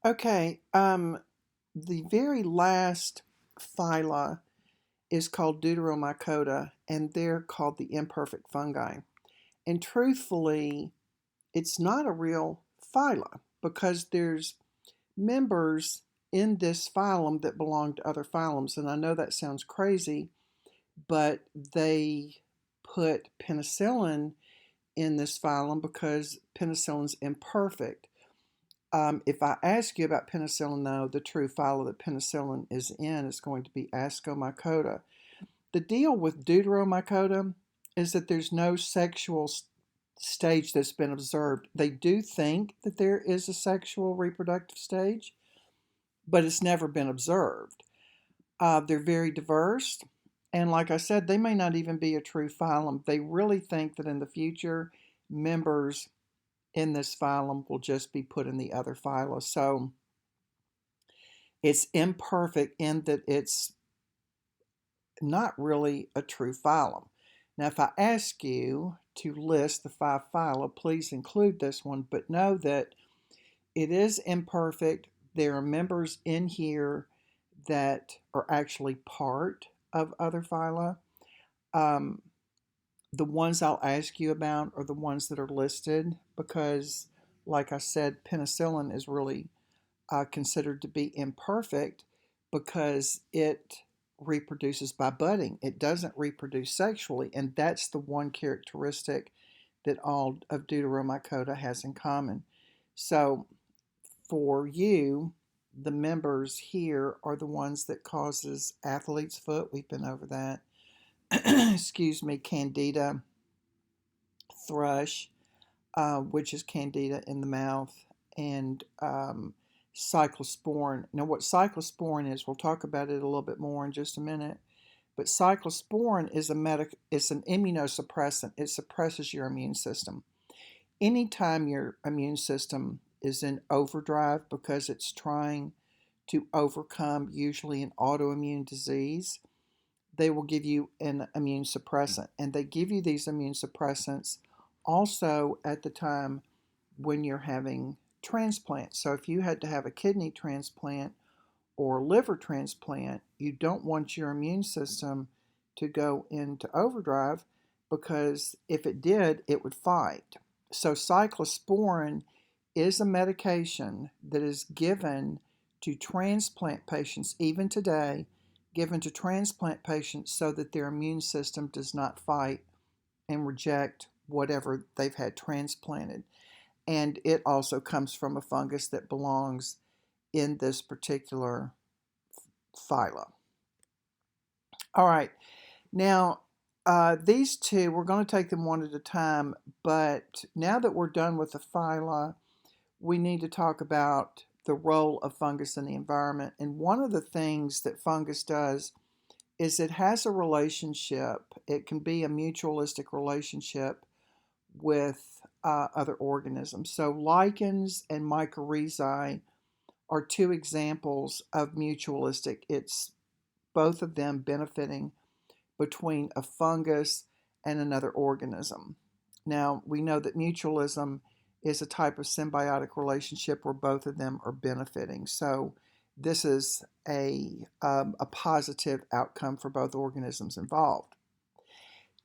Okay, the very last phyla is called Deuteromycota, and they're called the imperfect fungi. And truthfully, it's not a real phyla because there's members in this phylum that belong to other phylums. And I know that sounds crazy, but they put penicillin in this phylum because penicillin's imperfect. If I ask you about penicillin, though, the true phyla that penicillin is in is going to be Ascomycota. The deal with Deuteromycota is that there's no sexual stage that's been observed. They do think that there is a sexual reproductive stage, but it's never been observed. They're very diverse, and like I said, they may not even be a true phylum. They really think that in the future, members in this phylum will just be put in the other phyla. So it's imperfect in that it's not really a true phylum. Now, if I ask you to list the 5 phyla, please include this one, but know that it is imperfect. There are members in here that are actually part of other phyla. Um, the ones I'll ask you about are the ones that are listed because, like I said, penicillin is really considered to be imperfect because it reproduces by budding. It doesn't reproduce sexually, and that's the one characteristic that all of Deuteromycota has in common. So for you, the members here are the ones that causes athlete's foot. We've been over that. Excuse me, candida, thrush, which is candida in the mouth, and cyclosporin. Now, what cyclosporin is, we'll talk about it a little bit more in just a minute. But cyclosporin is it's an immunosuppressant. It suppresses your immune system. Anytime your immune system is in overdrive because it's trying to overcome usually an autoimmune disease, they will give you an immune suppressant. And they give you these immune suppressants also at the time when you're having transplants. So if you had to have a kidney transplant or liver transplant, you don't want your immune system to go into overdrive because if it did, it would fight. So cyclosporin is a medication that is given to transplant patients, even today, given to transplant patients so that their immune system does not fight and reject whatever they've had transplanted. And it also comes from a fungus that belongs in this particular phyla. All right, now these two, we're going to take them one at a time, but now that we're done with the phyla, we need to talk about the role of fungus in the environment. And one of the things that fungus does is it has a relationship, it can be a mutualistic relationship with other organisms. So lichens and mycorrhizae are two examples of mutualistic. It's both of them benefiting between a fungus and another organism. Now, we know that mutualism is a type of symbiotic relationship where both of them are benefiting. So this is a positive outcome for both organisms involved.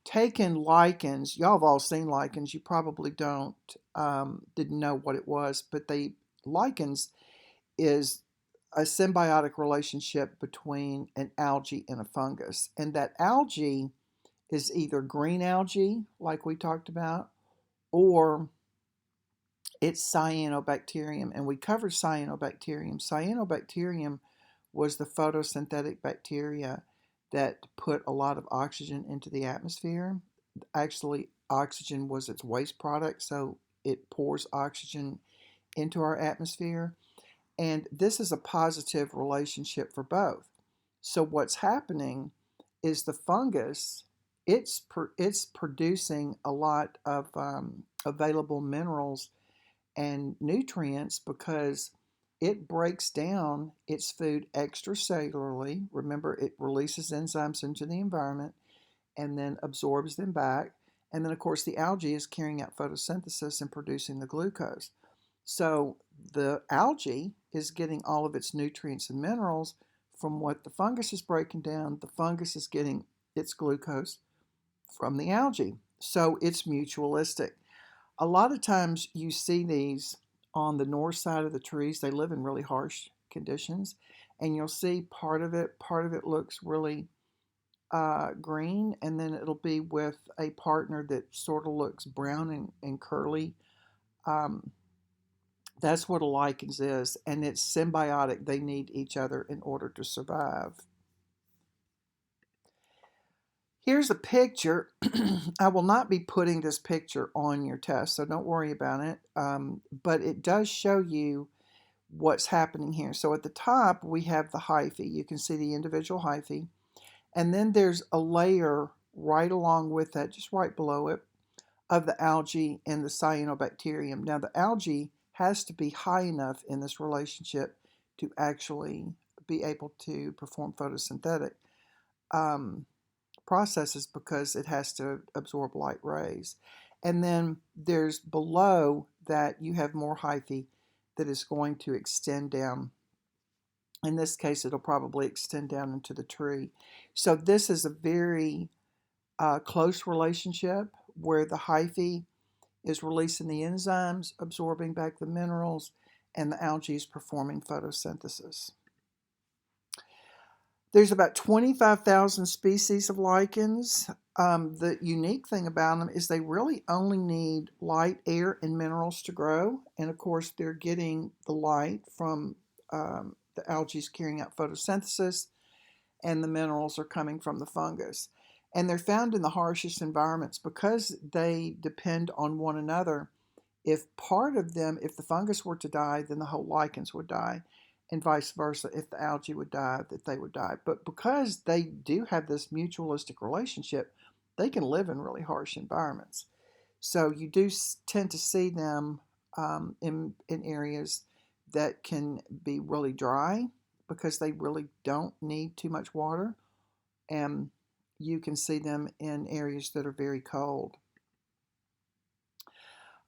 Taking lichens, y'all have all seen lichens. You probably didn't know what it was, but lichens is a symbiotic relationship between an algae and a fungus. And that algae is either green algae, like we talked about, or it's cyanobacterium. And we covered cyanobacterium. Cyanobacterium was the photosynthetic bacteria that put a lot of oxygen into the atmosphere. Actually, oxygen was its waste product, so it pours oxygen into our atmosphere. And this is a positive relationship for both. So what's happening is the fungus, it's producing a lot of available minerals and nutrients because it breaks down its food extracellularly. Remember, it releases enzymes into the environment and then absorbs them back. And then, of course, the algae is carrying out photosynthesis and producing the glucose. So the algae is getting all of its nutrients and minerals from what the fungus is breaking down. The fungus is getting its glucose from the algae. So it's mutualistic. A lot of times you see these on the north side of the trees. They live in really harsh conditions, and you'll see part of it looks really green, and then it'll be with a partner that sort of looks brown and curly. Um, that's what a lichens is, and it's symbiotic. They need each other in order to survive. Here's a picture. I will not be putting this picture on your test, so don't worry about it. But it does show you what's happening here. So at the top, we have the hyphae. You can see the individual hyphae. And then there's a layer right along with that, just right below it, of the algae and the cyanobacterium. Now, the algae has to be high enough in this relationship to actually be able to perform photosynthetic processes because it has to absorb light rays. And then there's below that you have more hyphae that is going to extend down. In this case, it'll probably extend down into the tree. So this is a very close relationship where the hyphae is releasing the enzymes, absorbing back the minerals, and the algae is performing photosynthesis. There's about 25,000 species of lichens. The unique thing about them is they really only need light, air, and minerals to grow. And of course, they're getting the light from the algae carrying out photosynthesis, and the minerals are coming from the fungus. And they're found in the harshest environments because they depend on one another. If part of them, if the fungus were to die, then the whole lichens would die, and vice versa. If the algae would die, that they would die. But because they do have this mutualistic relationship, they can live in really harsh environments. So you do tend to see them in areas that can be really dry because they really don't need too much water. And you can see them in areas that are very cold.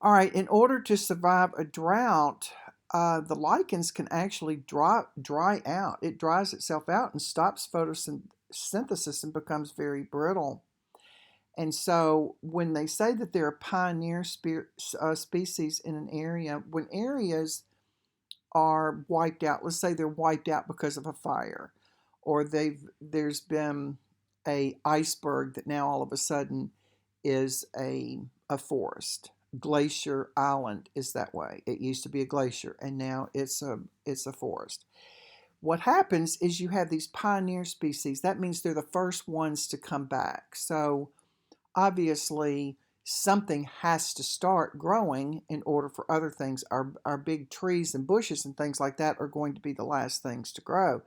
All right, in order to survive a drought, the lichens can actually dry out. It dries itself out and stops photosynthesis and becomes very brittle. And so when they say that they're a pioneer species in an area, when areas are wiped out, let's say they're wiped out because of a fire, or there's been a iceberg that now all of a sudden is a forest. Glacier Island is that way. It used to be a glacier, and now it's a forest. What happens is you have these pioneer species. That means they're the first ones to come back. So obviously something has to start growing in order for other things. Our big trees and bushes and things like that are going to be the last things to grow.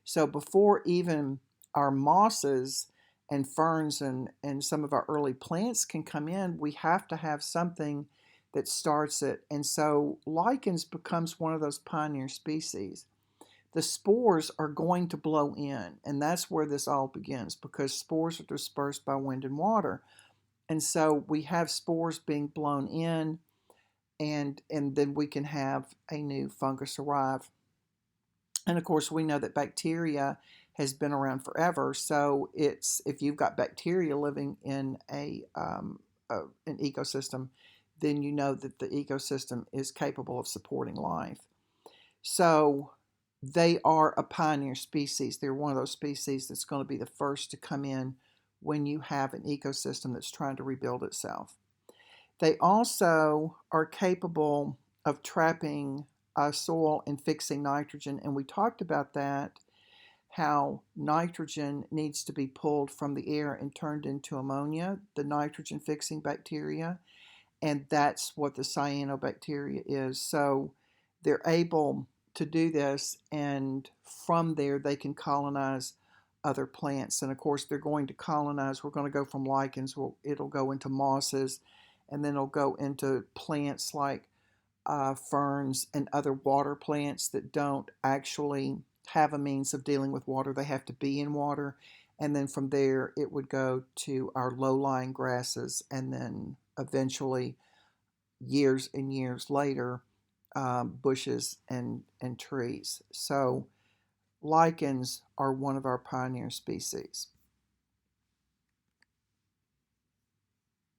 So before even our mosses and ferns and some of our early plants can come in, we have to have something that starts it. And so lichens becomes one of those pioneer species. The spores are going to blow in, and that's where this all begins because spores are dispersed by wind and water. And so we have spores being blown in, and then we can have a new fungus arrive. And of course, we know that bacteria has been around forever. So it's if you've got bacteria living in an ecosystem, then you know that the ecosystem is capable of supporting life. So they are a pioneer species. They're one of those species that's going to be the first to come in when you have an ecosystem that's trying to rebuild itself. They also are capable of trapping soil and fixing nitrogen, and we talked about that, how nitrogen needs to be pulled from the air and turned into ammonia, the nitrogen fixing bacteria, and that's what the cyanobacteria is. So they're able to do this, and from there they can colonize other plants. And of course, they're going to colonize. We're going to go from lichens, it'll go into mosses, and then it'll go into plants like ferns and other water plants that don't actually have a means of dealing with water. They have to be in water. And then from there, it would go to our low-lying grasses, and then eventually, years and years later, bushes and trees. So lichens are one of our pioneer species.